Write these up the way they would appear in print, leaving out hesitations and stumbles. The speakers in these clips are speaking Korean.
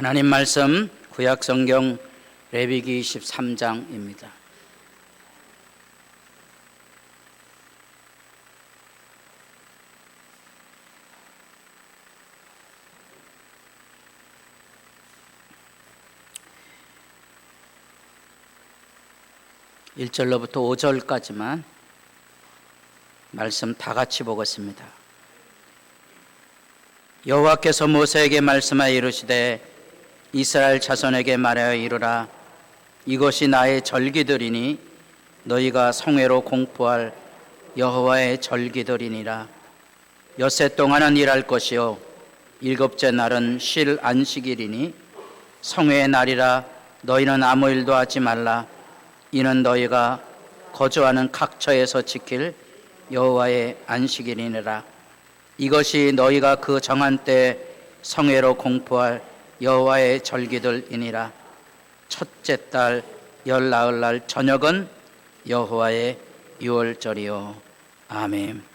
하나님 말씀 구약 성경 레위기 23장입니다. (1절로부터) (5절까지만) 말씀 다 같이 보겠습니다. 여호와께서 모세에게 말씀하여 이르시되 이스라엘 자손에게 말하여 이르라. 이것이 나의 절기들이니 너희가 성회로 공포할 여호와의 절기들이니라. 엿새 동안은 일할 것이요 일곱째 날은 쉴 안식일이니 성회의 날이라. 너희는 아무 일도 하지 말라. 이는 너희가 거주하는 각처에서 지킬 여호와의 안식일이니라. 이것이 너희가 그 정한 때 성회로 공포할 여호와의 절기들이니라. 첫째 달 열나흘날 저녁은 여호와의 유월절이요. 아멘.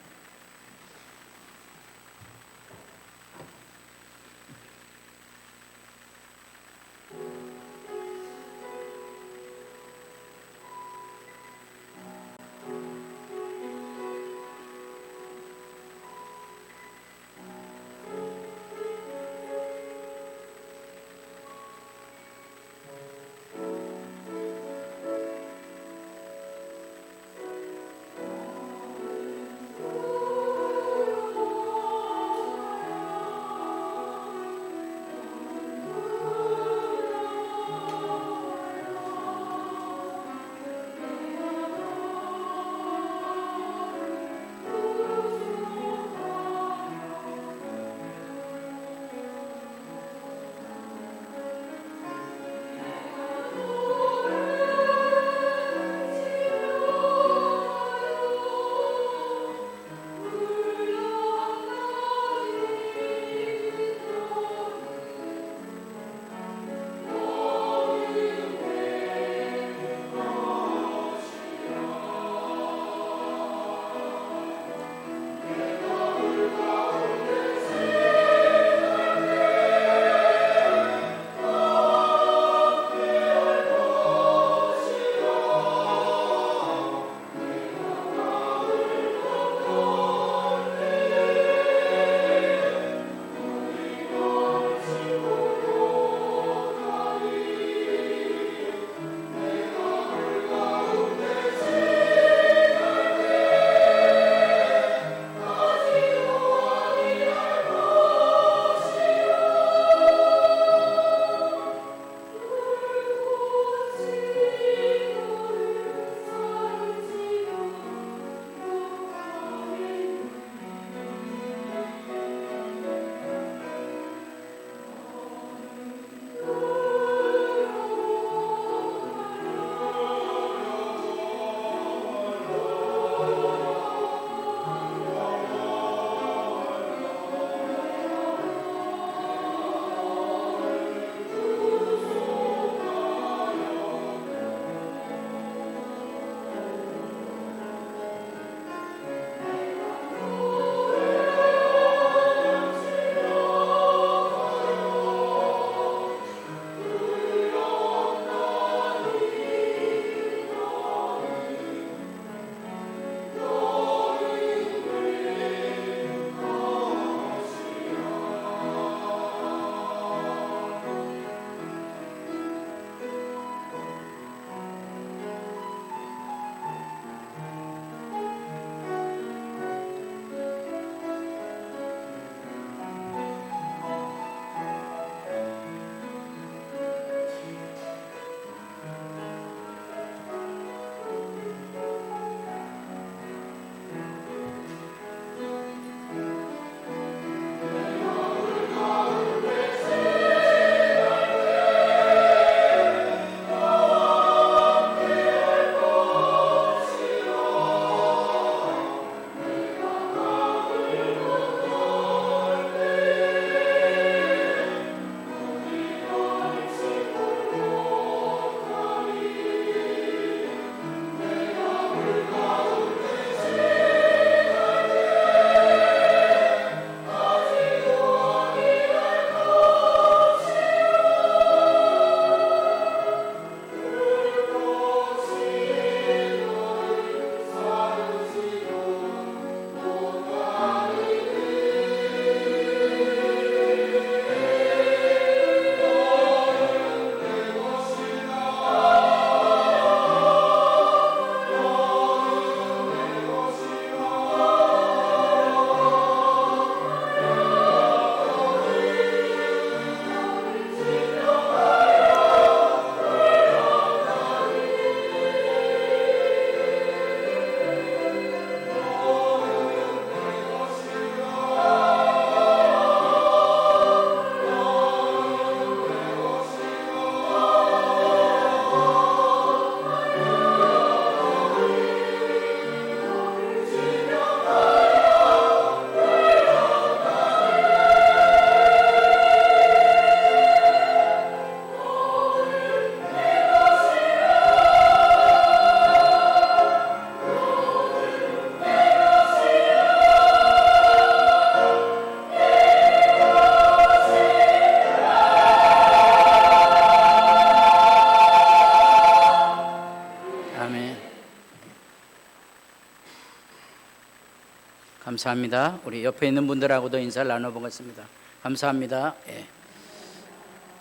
감사합니다. 우리 옆에 있는 분들하고도 인사를 나눠보겠습니다. 감사합니다. 예.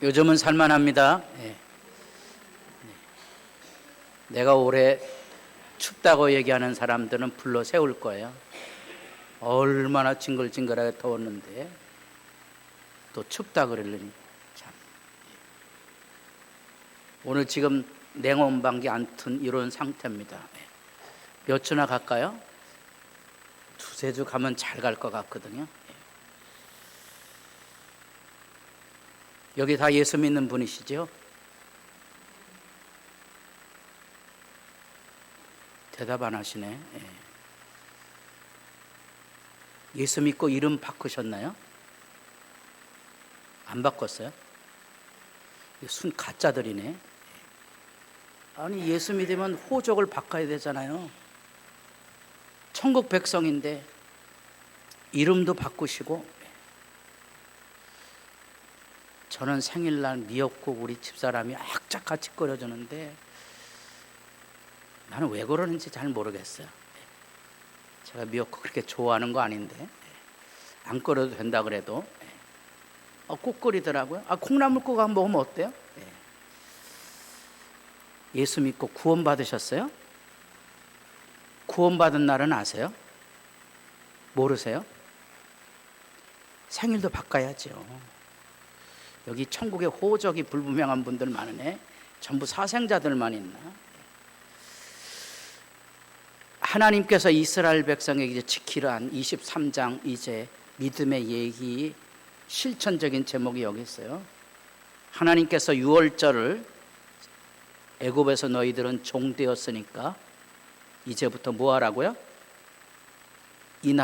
요즘은 살만합니다. 예. 내가 올해 춥다고 얘기하는 사람들은 불러 세울 거예요. 얼마나 징글징글하게 더웠는데 또 춥다 그러려니 참. 오늘 지금 냉온방기 안 튼 이런 상태입니다. 몇 주나 갈까요? 두세 주 가면 잘 갈 것 같거든요. 여기 다 예수 믿는 분이시죠? 대답 안 하시네. 예수 믿고 이름 바꾸셨나요? 안 바꿨어요? 순 가짜들이네. 아니 예수 믿으면 호적을 바꿔야 되잖아요. 천국 백성인데 이름도 바꾸시고. 저는 생일날 미역국 우리 집사람이 악착같이 끓여주는데 나는 왜 그러는지 잘 모르겠어요. 제가 미역국 그렇게 좋아하는 거 아닌데 안 끓여도 된다 그래도 꼭 끓이더라고요. 콩나물국 한번 먹으면 어때요? 예수 믿고 구원 받으셨어요? 구원 받은 날은 아세요? 모르세요? 생일도 바꿔야죠. 여기 천국에 호적이 불분명한 분들 많으네. 전부 사생자들만 있나? 하나님께서 이스라엘 백성에게 이제 지키라는 23장 이제 믿음의 얘기 실천적인 제목이 여기 있어요. 하나님께서 유월절을 애굽에서 너희들은 종되었으니까 이제부터 뭐 하라고요? 이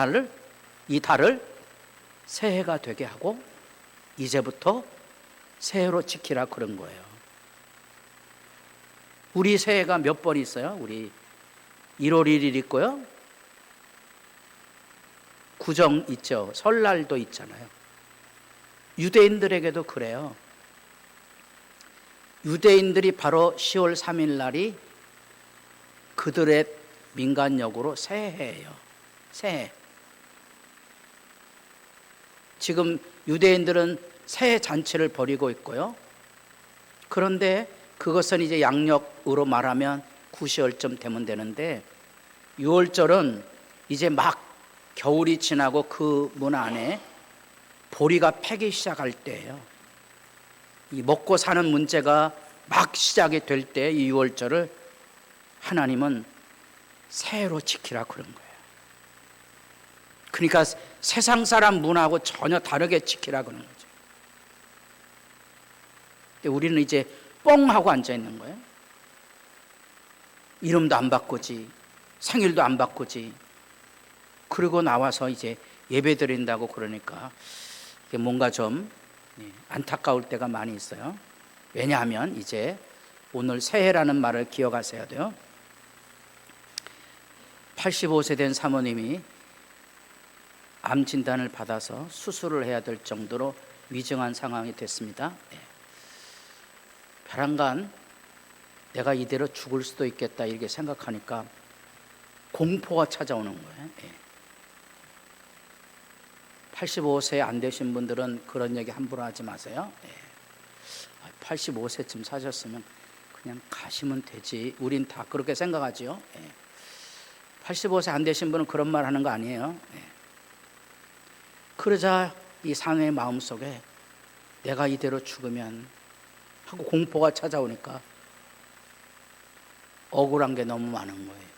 달을 새해가 되게 하고 이제부터 새해로 지키라 그런 거예요. 우리 새해가 몇 번 있어요? 우리 1월 1일 있고요. 구정 있죠. 설날도 있잖아요. 유대인들에게도 그래요. 유대인들이 바로 10월 3일 날이 그들의 민간역으로 새해예요. 새해. 지금 유대인들은 새해 잔치를 벌이고 있고요. 그런데 그것은 이제 양력으로 말하면 9시월쯤 되면 되는데 6월절은 이제 막 겨울이 지나고 그 문 안에 보리가 패기 시작할 때예요. 이 먹고 사는 문제가 막 시작이 될 때 이 6월절을 하나님은 새해로 지키라 그런 거예요. 그러니까 세상 사람 문하고 전혀 다르게 지키라 그런 거죠. 근데 우리는 이제 뻥 하고 앉아 있는 거예요. 이름도 안 바꾸지, 생일도 안 바꾸지. 그리고 나와서 이제 예배 드린다고 그러니까 이게 뭔가 좀 안타까울 때가 많이 있어요. 왜냐하면 이제 오늘 새해라는 말을 기억하셔야 돼요. 85세 된 사모님이 암 진단을 받아서 수술을 해야 될 정도로 위중한 상황이 됐습니다. 벼랑간 내가 이대로 죽을 수도 있겠다 이렇게 생각하니까 공포가 찾아오는 거예요. 85세 안 되신 분들은 그런 얘기 함부로 하지 마세요. 85세쯤 사셨으면 그냥 가시면 되지. 우린 다 그렇게 생각하지요. 85세 안 되신 분은 그런 말 하는 거 아니에요. 그러자 이 사내의 마음속에 내가 이대로 죽으면 하고 공포가 찾아오니까 억울한 게 너무 많은 거예요.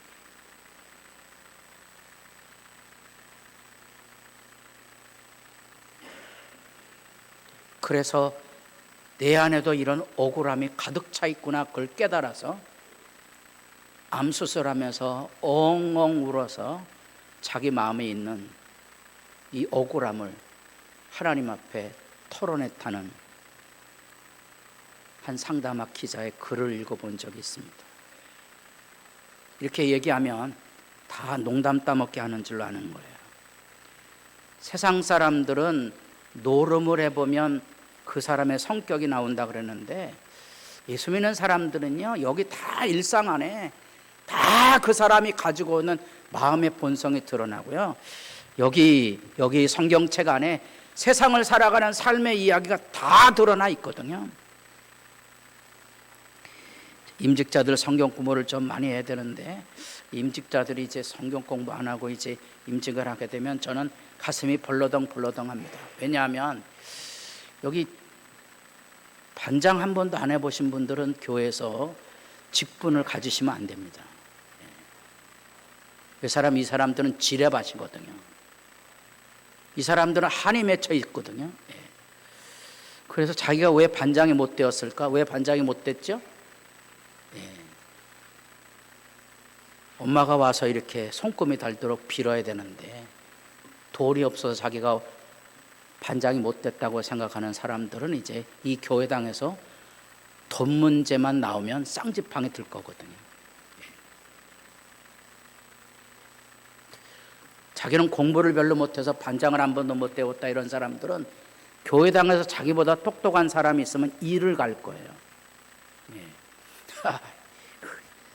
그래서 내 안에도 이런 억울함이 가득 차 있구나 그걸 깨달아서 암수술하면서 엉엉 울어서 자기 마음에 있는 이 억울함을 하나님 앞에 털어냈다는 한 상담학 기자의 글을 읽어본 적이 있습니다. 이렇게 얘기하면 다 농담 따먹게 하는 줄로 아는 거예요. 세상 사람들은 노름을 해보면 그 사람의 성격이 나온다 그랬는데 예수 믿는 사람들은요 여기 다 일상 안에 다 그 사람이 가지고 오는 마음의 본성이 드러나고요. 여기 성경책 안에 세상을 살아가는 삶의 이야기가 다 드러나 있거든요. 임직자들 성경 공부를 좀 많이 해야 되는데, 임직자들이 이제 성경 공부 안 하고 이제 임직을 하게 되면 저는 가슴이 벌러덩합니다. 왜냐하면 여기 반장 한 번도 안 해보신 분들은 교회에서 직분을 가지시면 안 됩니다. 이 사람들은 지뢰밭이거든요. 이 사람들은 한이 맺혀 있거든요. 그래서 자기가 왜 반장이 못 되었을까? 왜 반장이 못 됐죠? 엄마가 와서 이렇게 손금이 닳도록 빌어야 되는데 돈이 없어서 자기가 반장이 못 됐다고 생각하는 사람들은 이제 이 교회당에서 돈 문제만 나오면 쌍지팡이 들 거거든요. 자기는 공부를 별로 못해서 반장을 한 번도 못 되었다 이런 사람들은 교회당에서 자기보다 똑똑한 사람이 있으면 일을 갈 거예요.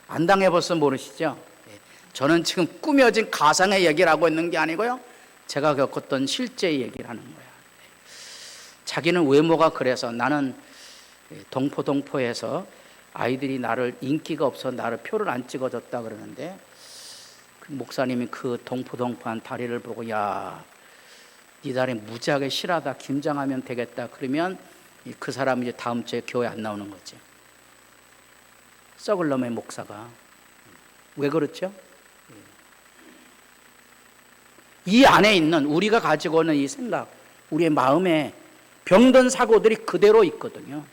안 당해봐서 모르시죠? 저는 지금 꾸며진 가상의 얘기를 하고 있는 게 아니고요, 제가 겪었던 실제 얘기를 하는 거야. 자기는 외모가 그래서, 나는 동포에서 아이들이 나를, 인기가 없어서 나를 표를 안 찍어줬다 그러는데, 그 목사님이 그 동포한 다리를 보고, 야, 네 다리 무지하게 실하다, 김장하면 되겠다. 그러면 그 사람이 이제 다음 주에 교회 안 나오는 거지. 썩을 놈의 목사가. 왜 그렇죠? 이 안에 있는, 우리가 가지고 있는 이 생각, 우리의 마음에 병든 사고들이 그대로 있거든요.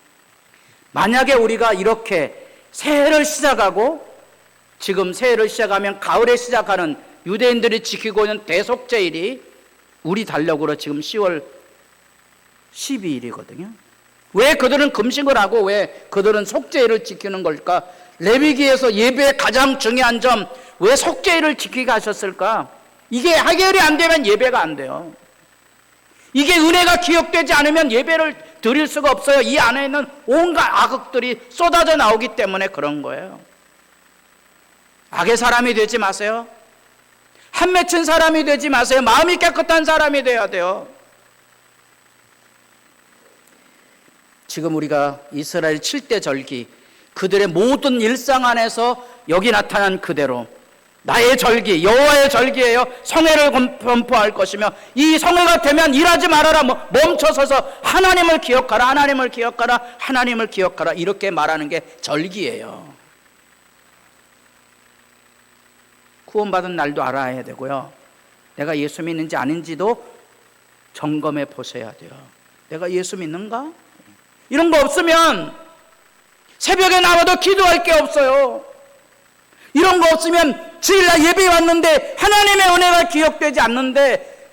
만약에 우리가 이렇게 새해를 시작하고, 지금 새해를 시작하면 가을에 시작하는 유대인들이 지키고 있는 대속제일이 우리 달력으로 지금 10월 12일이거든요. 왜 그들은 금식을 하고 왜 그들은 속죄일을 지키는 걸까? 레위기에서 예배의 가장 중요한 점, 왜 속죄일을 지키게 하셨을까? 이게 해결이 안 되면 예배가 안 돼요. 이게 은혜가 기억되지 않으면 예배를 드릴 수가 없어요. 이 안에 있는 온갖 악역들이 쏟아져 나오기 때문에 그런 거예요. 악의 사람이 되지 마세요. 한 맺힌 사람이 되지 마세요. 마음이 깨끗한 사람이 돼야 돼요. 지금 우리가 이스라엘 7대 절기, 그들의 모든 일상 안에서 여기 나타난 그대로 나의 절기, 여호와의 절기예요. 성회를 선포할 것이며, 이 성회가 되면 일하지 말아라, 멈춰서서 하나님을 기억하라, 하나님을 기억하라, 하나님을 기억하라, 이렇게 말하는 게 절기예요. 구원받은 날도 알아야 되고요, 내가 예수 믿는지 아닌지도 점검해 보셔야 돼요. 내가 예수 믿는가? 이런 거 없으면 새벽에 나와도 기도할 게 없어요. 이런 거 없으면 주일날 예배 왔는데 하나님의 은혜가 기억되지 않는데,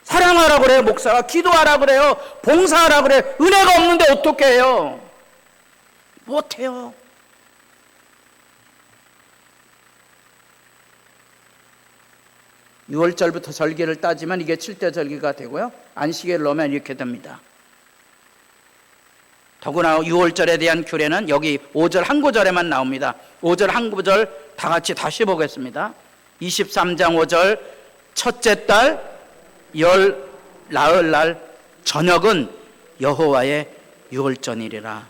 사랑하라 그래요, 목사가. 기도하라 그래요, 봉사하라 그래요. 은혜가 없는데 어떻게 해요? 못해요. (6월절부터) 절기를 따지면 이게 7대 절기가 되고요, 안식일을 넣으면 이렇게 됩니다. 더구나 6월절에 대한 규례는 여기 5절 한 구절에만 나옵니다. 5절 한 구절 다 같이 다시 보겠습니다. 23장 5절, 첫째 달 열 나흘날 저녁은 여호와의 유월절이라.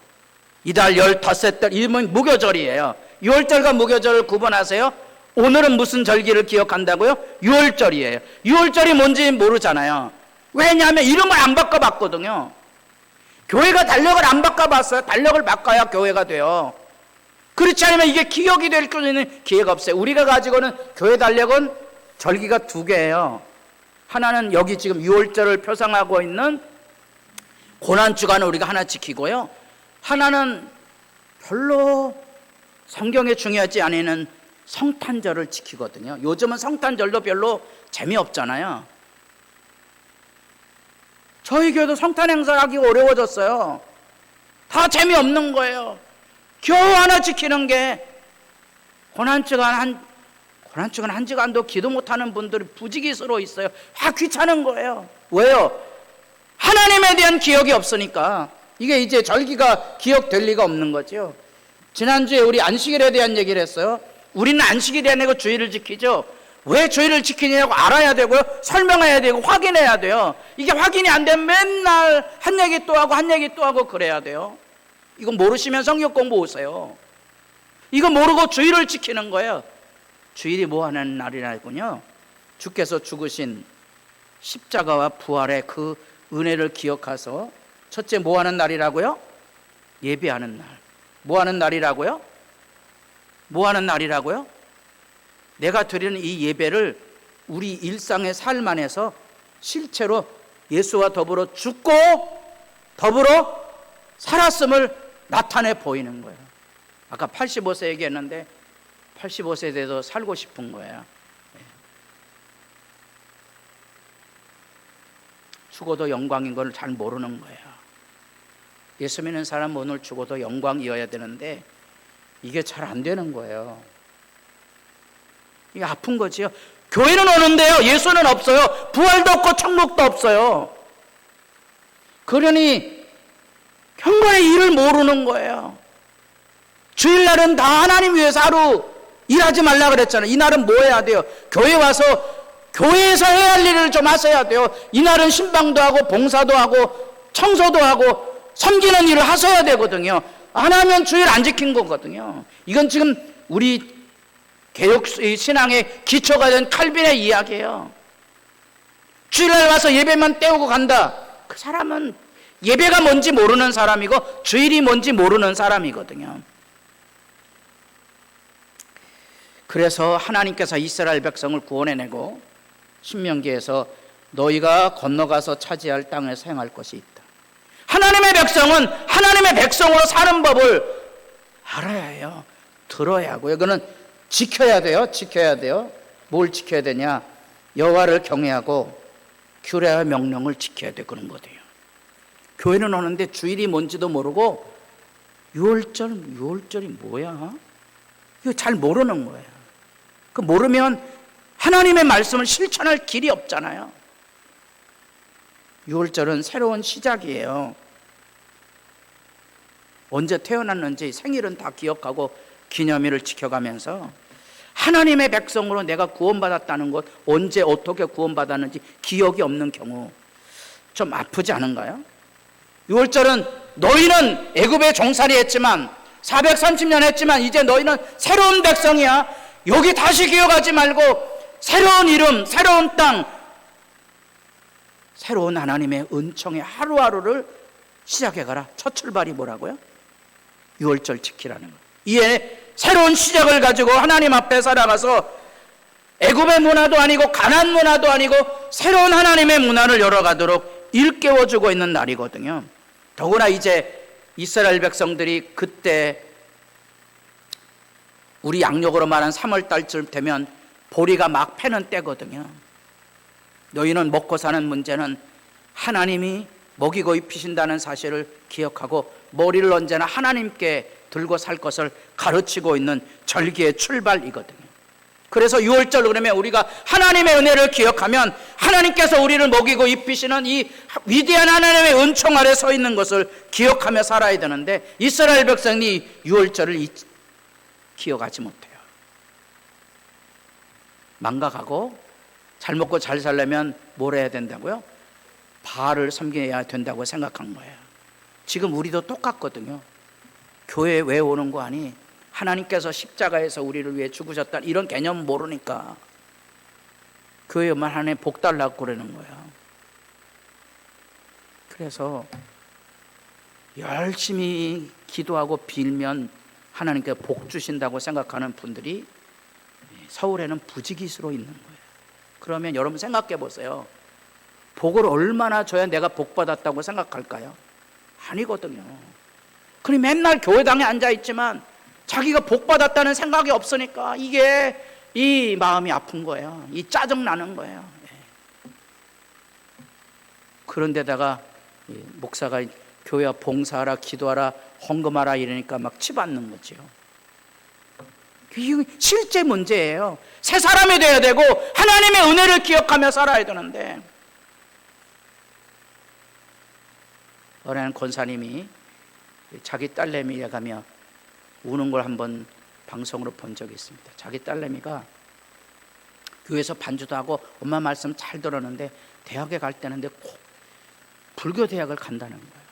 이달 15달, 이름은 무교절이에요. 유월절과 무교절을 구분하세요. 오늘은 무슨 절기를 기억한다고요? 유월절이에요. 유월절이 뭔지 모르잖아요. 왜냐하면 이름을 안 바꿔봤거든요. 교회가 달력을 안 바꿔봤어요. 달력을 바꿔야 교회가 돼요. 그렇지 않으면 이게 기억이 될 수 있는 기회가 없어요. 우리가 가지고는 교회 달력은 절기가 2개예요. 하나는 여기 지금 유월절을 표상하고 있는 고난주간을 우리가 하나 지키고요, 하나는 별로 성경에 중요하지 않은 성탄절을 지키거든요. 요즘은 성탄절도 별로 재미없잖아요. 저희 교회도 성탄 행사하기가 어려워졌어요. 다 재미없는 거예요. 겨우 하나 지키는 게, 고난주간 한 주간도 기도 못하는 분들이 부지기수로 있어요. 귀찮은 거예요. 왜요? 하나님에 대한 기억이 없으니까. 이게 이제 절기가 기억될 리가 없는 거죠. 지난주에 우리 안식일에 대한 얘기를 했어요. 우리는 안식일이 아니고 주일을 지키죠. 왜 주의를 지키냐고 알아야 되고요. 설명해야 되고 확인해야 돼요. 이게 확인이 안 되면 맨날 한 얘기 또 하고 한 얘기 또 하고 그래야 돼요. 이거 모르시면 성경 공부 오세요. 이거 모르고 주의를 지키는 거예요. 주일이 뭐 하는 날이라군요. 주께서 죽으신 십자가와 부활의 그 은혜를 기억해서 첫째 뭐 하는 날이라고요? 예배하는 날. 뭐 하는 날이라고요? 뭐 하는 날이라고요? 내가 드리는 이 예배를 우리 일상의 삶 안에서 실제로 예수와 더불어 죽고 더불어 살았음을 나타내 보이는 거예요. 아까 85세 얘기했는데 85세 돼도 살고 싶은 거예요. 죽어도 영광인 걸 잘 모르는 거예요. 예수 믿는 사람은 오늘 죽어도 영광이어야 되는데 이게 잘 안 되는 거예요. 이게 아픈 거지요. 교회는 오는데요, 예수는 없어요. 부활도 없고 천국도 없어요. 그러니 경건의 일을 모르는 거예요. 주일날은 다 하나님 위해서 하루 일하지 말라 그랬잖아요. 이날은 뭐 해야 돼요? 교회 와서 교회에서 해야 할 일을 좀 하셔야 돼요. 이날은 신방도 하고 봉사도 하고 청소도 하고 섬기는 일을 하셔야 되거든요. 안 하면 주일 안 지킨 거거든요. 이건 지금 우리 개혁 신앙의 기초가 된 칼빈의 이야기예요. 주일날 와서 예배만 때우고 간다. 그 사람은 예배가 뭔지 모르는 사람이고 주일이 뭔지 모르는 사람이거든요. 그래서 하나님께서 이스라엘 백성을 구원해내고 신명기에서 너희가 건너가서 차지할 땅에서 행할 것이 있다. 하나님의 백성은 하나님의 백성으로 사는 법을 알아야 해요. 들어야 하고요. 이거는 지켜야 돼요. 지켜야 돼요. 뭘 지켜야 되냐? 여호와를 경외하고 규례와 명령을 지켜야 돼. 그런 거예요. 교회는 오는데 주일이 뭔지도 모르고 유월절이 뭐야? 이거 잘 모르는 거예요. 그 모르면 하나님의 말씀을 실천할 길이 없잖아요. 유월절은 새로운 시작이에요. 언제 태어났는지 생일은 다 기억하고 기념일을 지켜가면서 하나님의 백성으로 내가 구원받았다는 것, 언제 어떻게 구원받았는지 기억이 없는 경우 좀 아프지 않은가요? 유월절은 너희는 애굽에 종살이 했지만 430년 했지만 이제 너희는 새로운 백성이야. 여기 다시 기억하지 말고 새로운 이름, 새로운 땅, 새로운 하나님의 은총의 하루하루를 시작해가라. 첫 출발이 뭐라고요? 유월절 지키라는 거. 이에 새로운 시작을 가지고 하나님 앞에 살아가서 애굽의 문화도 아니고 가나안 문화도 아니고 새로운 하나님의 문화를 열어가도록 일깨워주고 있는 날이거든요. 더구나 이제 이스라엘 백성들이 그때 우리 양력으로 말한 3월달쯤 되면 보리가 막 패는 때거든요. 너희는 먹고 사는 문제는 하나님이 먹이고 입히신다는 사실을 기억하고 머리를 언제나 하나님께 들고 살 것을 가르치고 있는 절기의 출발이거든요. 그래서 6월절 그러면 우리가 하나님의 은혜를 기억하면 하나님께서 우리를 먹이고 입히시는 이 위대한 하나님의 은총 아래 서 있는 것을 기억하며 살아야 되는데 이스라엘 백성이 6월절을 기억하지 못해요. 망각하고 잘 먹고 잘 살려면 뭘 해야 된다고요? 바알을 섬겨야 된다고 생각한 거예요. 지금 우리도 똑같거든요. 교회에 왜 오는 거 아니? 하나님께서 십자가에서 우리를 위해 죽으셨다 이런 개념 모르니까 교회만 하나님 복 달라고 그러는 거예요. 그래서 열심히 기도하고 빌면 하나님께 복 주신다고 생각하는 분들이 서울에는 부지기수로 있는 거예요. 그러면 여러분 생각해 보세요. 복을 얼마나 줘야 내가 복 받았다고 생각할까요? 아니거든요. 그럼 맨날 교회당에 앉아 있지만 자기가 복 받았다는 생각이 없으니까 이게 이 마음이 아픈 거예요. 이 짜증 나는 거예요. 그런데다가 목사가 교회 봉사하라, 기도하라, 헌금하라 이러니까 막 치받는 거죠. 이게 실제 문제예요. 새 사람이 돼야 되고 하나님의 은혜를 기억하며 살아야 되는데 어느 한 권사님이 자기 딸내미에 가며 우는 걸 한번 방송으로 본 적이 있습니다. 자기 딸내미가 교회에서 반주도 하고 엄마 말씀 잘 들었는데 대학에 갈 때는데 꼭 불교 대학을 간다는 거예요.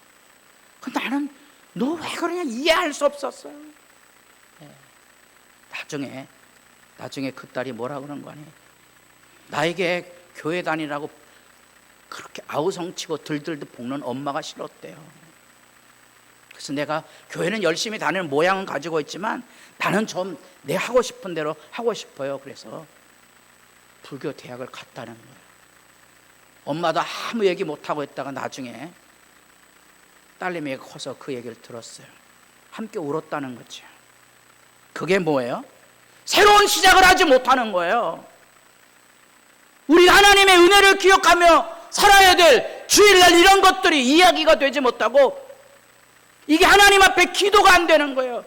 그 나는 너 왜 그러냐 이해할 수 없었어요. 나중에 그 딸이 뭐라 그런 거 아니에요. 나에게 교회 다니라고 그렇게 아우성치고 들들들 볶는 엄마가 싫었대요. 그래서 내가 교회는 열심히 다니는 모양은 가지고 있지만 나는 좀 내 하고 싶은 대로 하고 싶어요. 그래서 불교 대학을 갔다는 거예요. 엄마도 아무 얘기 못하고 있다가 나중에 딸내미가 커서 그 얘기를 들었어요. 함께 울었다는 거죠. 그게 뭐예요? 새로운 시작을 하지 못하는 거예요. 우리 하나님의 은혜를 기억하며 살아야 될 주일날 이런 것들이 이야기가 되지 못하고 이게 하나님 앞에 기도가 안 되는 거예요.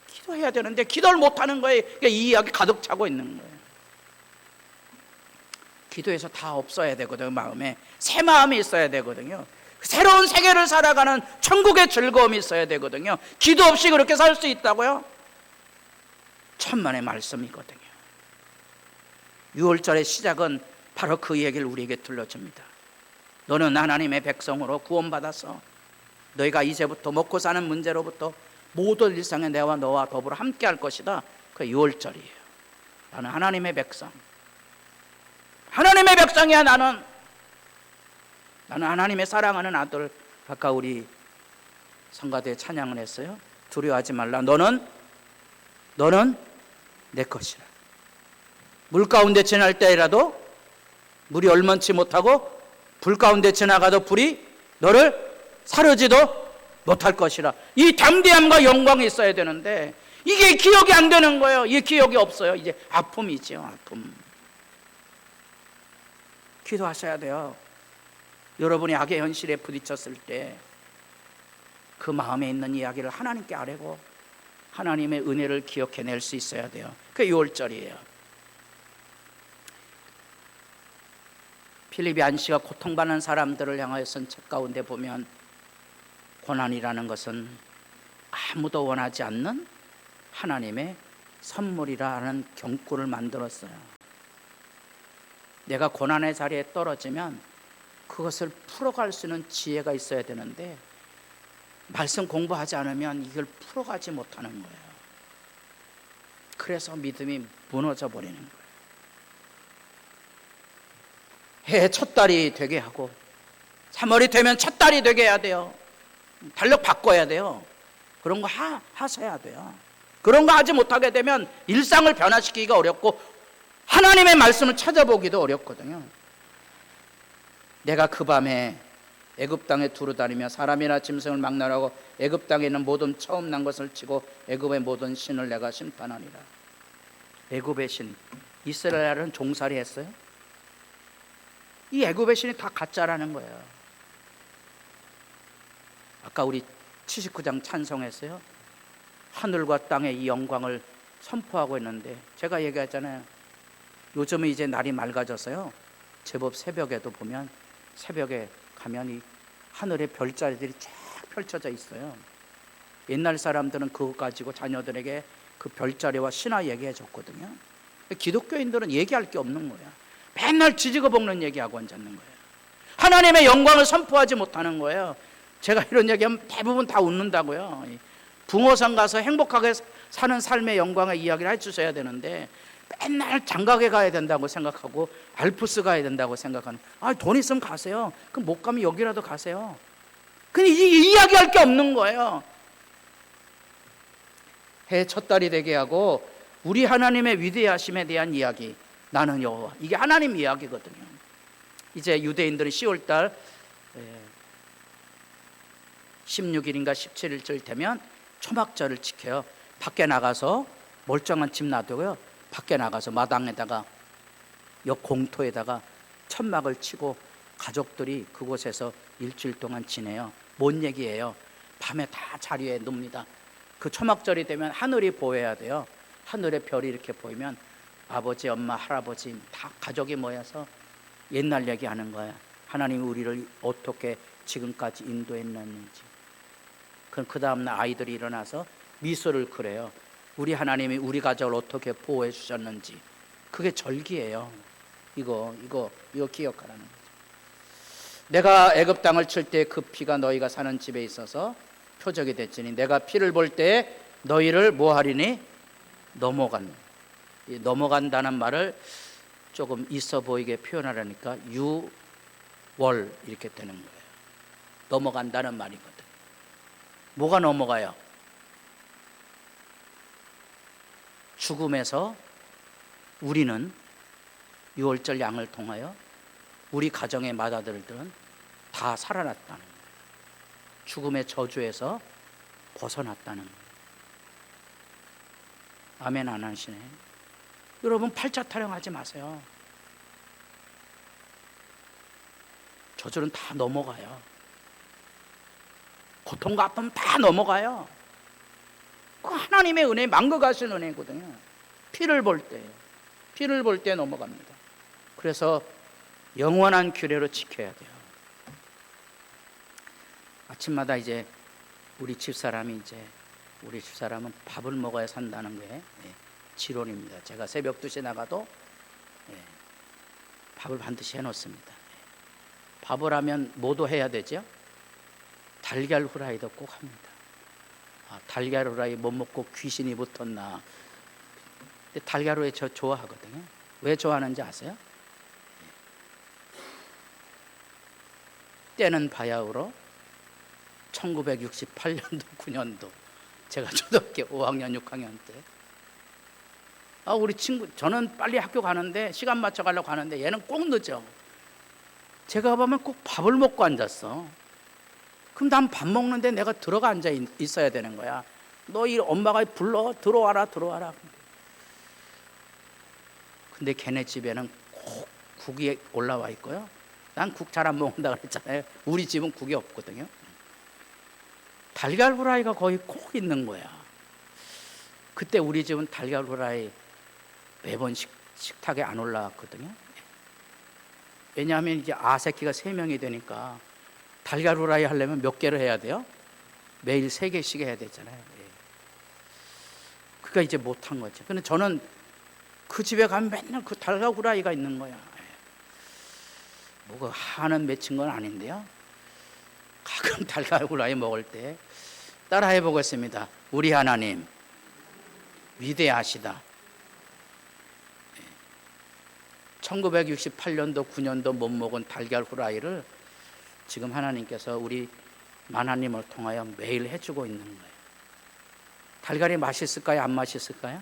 기도해야 되는데 기도를 못하는 거예요. 그러니까 이 이야기 가득 차고 있는 거예요. 기도해서 다 없어야 되거든요. 마음에 새 마음이 있어야 되거든요. 새로운 세계를 살아가는 천국의 즐거움이 있어야 되거든요. 기도 없이 그렇게 살 수 있다고요? 천만의 말씀이거든요. 6월절의 시작은 바로 그 얘기를 우리에게 들려줍니다. 너는 하나님의 백성으로 구원받아서 너희가 이제부터 먹고 사는 문제로부터 모든 일상에 내와 너와 더불어 함께 할 것이다. 그게 6월절이에요. 나는 하나님의 백성. 하나님의 백성이야. 나는 하나님의 사랑하는 아들. 아까 우리 성가대에 찬양을 했어요. 두려워하지 말라. 너는 내 것이라. 물 가운데 지날 때라도 물이 얼만치 못하고 불 가운데 지나가도 불이 너를 사르지도 못할 것이라. 이 담대함과 영광이 있어야 되는데 이게 기억이 안 되는 거예요. 이게 기억이 없어요. 이제 아픔이죠. 아픔. 기도하셔야 돼요. 여러분이 악의 현실에 부딪혔을 때 그 마음에 있는 이야기를 하나님께 아뢰고 하나님의 은혜를 기억해낼 수 있어야 돼요. 그게 6월절이에요. 필립이 안시가 고통받는 사람들을 향하여 쓴 책 가운데 보면 고난이라는 것은 아무도 원하지 않는 하나님의 선물이라는 경구를 만들었어요. 내가 고난의 자리에 떨어지면 그것을 풀어갈 수 있는 지혜가 있어야 되는데 말씀 공부하지 않으면 이걸 풀어가지 못하는 거예요. 그래서 믿음이 무너져 버리는 거예요. 해 첫 달이 되게 하고 3월이 되면 첫 달이 되게 해야 돼요. 달력 바꿔야 돼요. 그런 거 하셔야 돼요. 그런 거 하지 못하게 되면 일상을 변화시키기가 어렵고 하나님의 말씀을 찾아보기도 어렵거든요. 내가 그 밤에 애굽 땅에 두루 다니며 사람이나 짐승을 막론하고 애굽 땅에 있는 모든 처음 난 것을 치고 애굽의 모든 신을 내가 심판하니라. 애굽의 신, 이스라엘은 종살이 했어요? 이 애굽의 신이 다 가짜라는 거예요. 아까 우리 79장 찬송했어요. 하늘과 땅의 이 영광을 선포하고 있는데 제가 얘기했잖아요. 요즘은 이제 날이 맑아져서요. 제법 새벽에도 보면 새벽에 가면 이 하늘의 별자리들이 쫙 펼쳐져 있어요. 옛날 사람들은 그거 가지고 자녀들에게 그 별자리와 신화 얘기해 줬거든요. 기독교인들은 얘기할 게 없는 거야. 맨날 지지고 볶는 얘기하고 앉았는 거예요. 하나님의 영광을 선포하지 못하는 거예요. 제가 이런 얘기하면 대부분 다 웃는다고요. 붕어산 가서 행복하게 사는 삶의 영광의 이야기를 해주셔야 되는데 맨날 장가게 가야 된다고 생각하고 알프스 가야 된다고 생각하는, 돈 있으면 가세요. 그럼 못 가면 여기라도 가세요. 근데 이야기할 게 없는 거예요. 해 첫 달이 되게 하고 우리 하나님의 위대하심에 대한 이야기, 나는 여호와, 이게 하나님 이야기거든요. 이제 유대인들은 10월달 16일인가 17일쯤 되면 초막절을 지켜요. 밖에 나가서 멀쩡한 집 놔두고요, 밖에 나가서 마당에다가 옆 공터에다가 천막을 치고 가족들이 그곳에서 일주일 동안 지내요. 뭔 얘기예요? 밤에 다 자리에 눕니다. 그 초막절이 되면 하늘이 보여야 돼요. 하늘에 별이 이렇게 보이면 아버지, 엄마, 할아버지 다 가족이 모여서 옛날 얘기하는 거야. 하나님이 우리를 어떻게 지금까지 인도했는지. 그 다음날 아이들이 일어나서 미소를 그려요. 우리 하나님이 우리 가족을 어떻게 보호해 주셨는지, 그게 절기예요. 이거 기억하라는 거죠. 내가 애굽 땅을 칠 때 그 피가 너희가 사는 집에 있어서 표적이 됐으니 내가 피를 볼 때 너희를 뭐 하리니? 넘어간다는 말을 조금 있어 보이게 표현하려니까 유월 이렇게 되는 거예요. 넘어간다는 말이거든. 뭐가 넘어가요? 죽음에서 우리는 유월절 양을 통하여 우리 가정의 맏아들들은 다 살아났다는 거예요. 죽음의 저주에서 벗어났다는 거예요. 아멘 안 하시네. 여러분 팔자 타령하지 마세요. 저주는 다 넘어가요. 고통과 아픔 다 넘어가요. 그 하나님의 은혜, 망각하신 은혜거든요. 피를 볼 때 넘어갑니다. 그래서 영원한 규례로 지켜야 돼요. 아침마다 이제 우리 집사람은 밥을 먹어야 산다는 게 지론입니다. 제가 새벽 2시에 나가도 밥을 반드시 해놓습니다. 밥을 하면 뭐도 해야 되죠? 달걀 후라이도 꼭 합니다. 달걀 후라이 못 먹고 귀신이 붙었나. 근데 달걀 후라이 저 좋아하거든요. 왜 좋아하는지 아세요? 때는 바야흐로 1968년도 9년도 제가 초등학교 5학년 6학년 때 우리 친구, 저는 빨리 학교 가는데 시간 맞춰 가려고 하는데 얘는 꼭 늦어. 제가 보면 꼭 밥을 먹고 앉았어. 그럼 난 밥 먹는데 내가 들어가 앉아 있어야 되는 거야. 너 이 엄마가 불러 들어와라. 근데 걔네 집에는 꼭 국이 올라와 있고요. 난 국 잘 안 먹는다 그랬잖아요. 우리 집은 국이 없거든요. 달걀 후라이가 거의 꼭 있는 거야. 그때 우리 집은 달걀 후라이 매번 식탁에 안 올라왔거든요. 왜냐하면 이제 새끼가 3명이 되니까 달걀 후라이 하려면 몇 개를 해야 돼요? 매일 3개씩 해야 되잖아요. 그러니까 이제 못한 거죠. 근데 저는 그 집에 가면 맨날 그 달걀 후라이가 있는 거야. 뭐가 한은 맺힌 건 아닌데요. 가끔 달걀 후라이 먹을 때 따라해 보겠습니다. 우리 하나님 위대하시다. 1968년도 9년도 못 먹은 달걀 후라이를 지금 하나님께서 우리 만화님을 통하여 매일 해주고 있는 거예요. 달걀이 맛있을까요? 안 맛있을까요?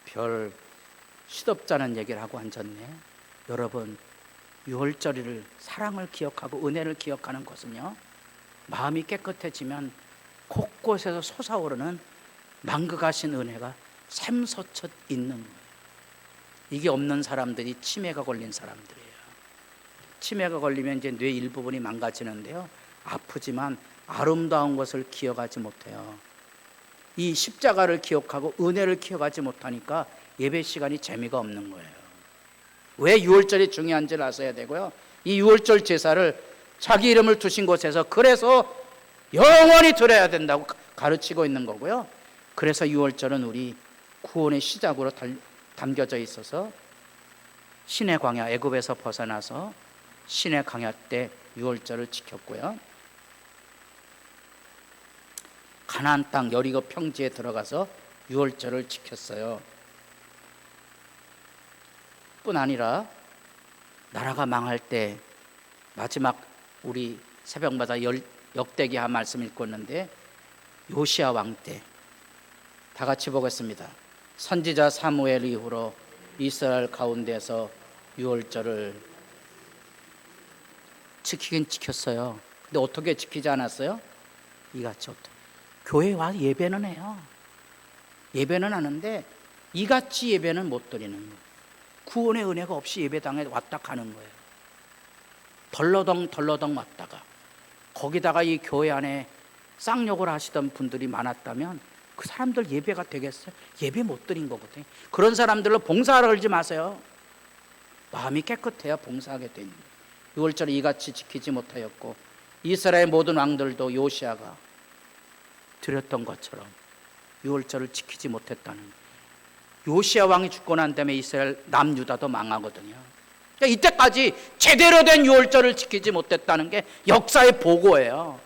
별 시덥잖은 얘기를 하고 앉았네. 여러분, 유월절을 사랑을 기억하고 은혜를 기억하는 것은요, 마음이 깨끗해지면 곳곳에서 솟아오르는 망극하신 은혜가 샘솟쳐 있는 거예요. 이게 없는 사람들이 치매가 걸린 사람들이에요. 치매가 걸리면 이제 뇌 일부분이 망가지는데요, 아프지만 아름다운 것을 기억하지 못해요. 이 십자가를 기억하고 은혜를 기억하지 못하니까 예배 시간이 재미가 없는 거예요. 왜 유월절이 중요한지를 아셔야 되고요, 이 유월절 제사를 자기 이름을 두신 곳에서 그래서 영원히 드려야 된다고 가르치고 있는 거고요. 그래서 유월절은 우리 구원의 시작으로 담겨져 있어서 신의 광야, 애굽에서 벗어나서 신의 광야 때 유월절을 지켰고요, 가나안 땅 여리고 평지에 들어가서 유월절을 지켰어요. 뿐 아니라 나라가 망할 때 마지막 우리 새벽마다 역대기하 말씀 읽고 있는데 요시야 왕 때 다 같이 보겠습니다. 선지자 사무엘 이후로 이스라엘 가운데서 유월절을 지키긴 지켰어요. 근데 어떻게 지키지 않았어요? 이같이 교회에 와서 예배는 해요. 예배는 하는데 이같이 예배는 못 드리는 거예요. 구원의 은혜가 없이 예배당에 왔다 가는 거예요. 덜러덩 왔다가 거기다가 이 교회 안에 쌍욕을 하시던 분들이 많았다면 그 사람들 예배가 되겠어요? 예배 못 드린 거거든요. 그런 사람들로 봉사하라 그러지 마세요. 마음이 깨끗해야 봉사하게 됩니다. 유월절을 이같이 지키지 못하였고 이스라엘 모든 왕들도 요시아가 드렸던 것처럼 유월절을 지키지 못했다는, 요시야 왕이 죽고 난 다음에 이스라엘 남유다도 망하거든요. 그러니까 이때까지 제대로 된 유월절을 지키지 못했다는 게 역사의 보고예요.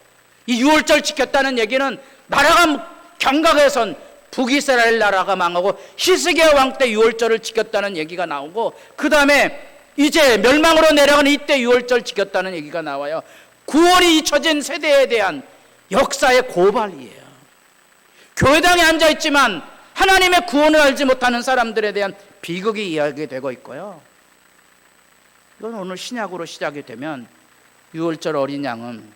이 유월절 지켰다는 얘기는 나라가 경각에선 북이스라엘 나라가 망하고 히스기야 왕 때 유월절을 지켰다는 얘기가 나오고, 그 다음에 이제 멸망으로 내려가는 이때 유월절 지켰다는 얘기가 나와요. 구원이 잊혀진 세대에 대한 역사의 고발이에요. 교회당에 앉아있지만 하나님의 구원을 알지 못하는 사람들에 대한 비극이 이야기되고 있고요. 이건 오늘 신약으로 시작이 되면 유월절 어린 양은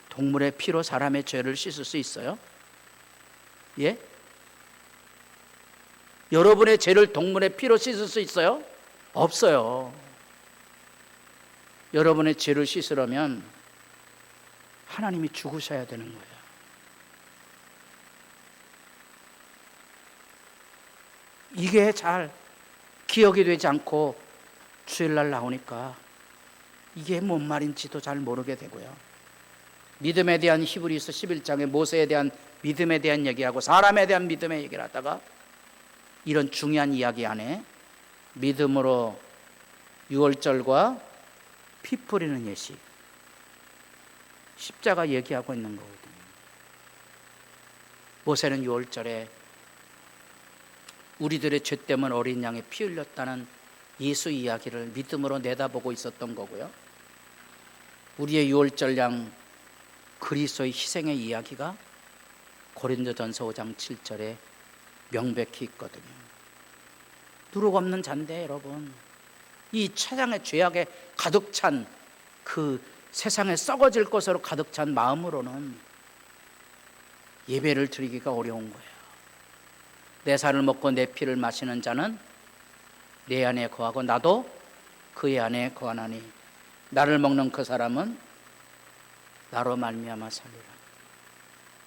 동물의 피로 사람의 죄를 씻을 수 있어요? 예? 여러분의 죄를 동물의 피로 씻을 수 있어요? 없어요. 여러분의 죄를 씻으려면 하나님이 죽으셔야 되는 거예요. 이게 잘 기억이 되지 않고 주일날 나오니까 이게 뭔 말인지도 잘 모르게 되고요. 믿음에 대한 히브리서 11장에 모세에 대한 믿음에 대한 얘기하고 사람에 대한 믿음의 얘기를 하다가 이런 중요한 이야기 안에 믿음으로 유월절과 피 뿌리는 예식, 십자가 얘기하고 있는 거거든요. 모세는 유월절에 우리들의 죄 때문에 어린 양의 피 흘렸다는 예수 이야기를 믿음으로 내다보고 있었던 거고요. 우리의 유월절 양 그리스도의 희생의 이야기가 고린도전서 5장 7절에 명백히 있거든요. 누룩 없는 잔데 여러분, 이 세상의 죄악에 가득 찬 그 세상에 썩어질 것으로 가득 찬 마음으로는 예배를 드리기가 어려운 거예요. 내 살을 먹고 내 피를 마시는 자는 내 안에 거하고 나도 그의 안에 거하나니 나를 먹는 그 사람은 나로 말미암아 살리라.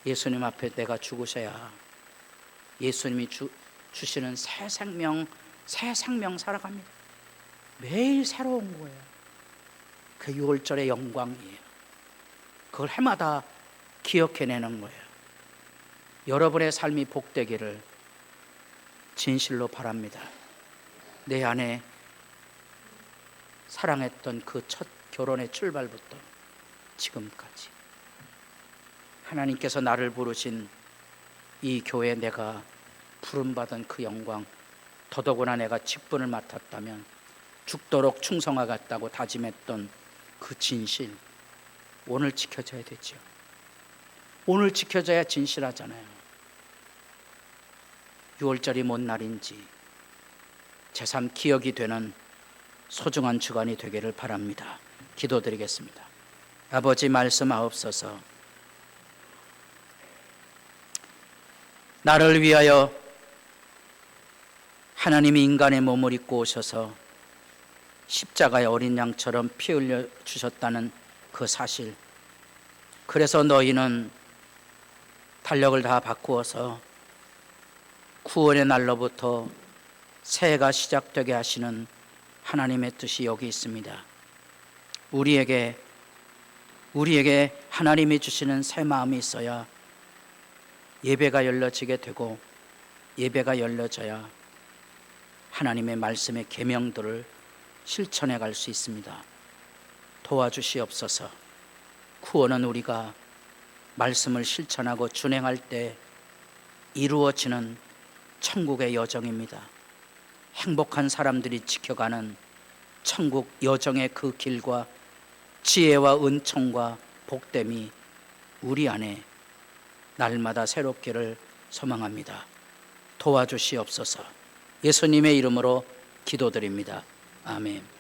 예수님 앞에 내가 죽으셔야 예수님이 주시는 새 생명 살아갑니다. 매일 새로운 거예요. 그 유월절의 영광이에요. 그걸 해마다 기억해내는 거예요. 여러분의 삶이 복되기를 진실로 바랍니다. 내 안에 사랑했던 그 첫 결혼의 출발부터 지금까지 하나님께서 나를 부르신 이 교회에 내가 부름받은 그 영광, 더더구나 내가 직분을 맡았다면 죽도록 충성하겠다고 다짐했던 그 진실, 오늘 지켜져야 되죠. 오늘 지켜져야 진실하잖아요. 유월절이 뭔 날인지 제3 기억이 되는 소중한 주간이 되기를 바랍니다. 기도드리겠습니다. 아버지, 말씀하옵소서. 나를 위하여 하나님이 인간의 몸을 입고 오셔서 십자가의 어린 양처럼 피 흘려 주셨다는 그 사실, 그래서 너희는 달력을 다 바꾸어서 구원의 날로부터 새해가 시작되게 하시는 하나님의 뜻이 여기 있습니다. 우리에게 하나님이 주시는 새 마음이 있어야 예배가 열려지게 되고, 예배가 열려져야 하나님의 말씀의 계명들을 실천해 갈 수 있습니다. 도와주시옵소서. 구원은 우리가 말씀을 실천하고 준행할 때 이루어지는 천국의 여정입니다. 행복한 사람들이 지켜가는 천국 여정의 그 길과 지혜와 은총과 복됨이 우리 안에 날마다 새롭기를 소망합니다. 도와주시옵소서. 예수님의 이름으로 기도드립니다. 아멘.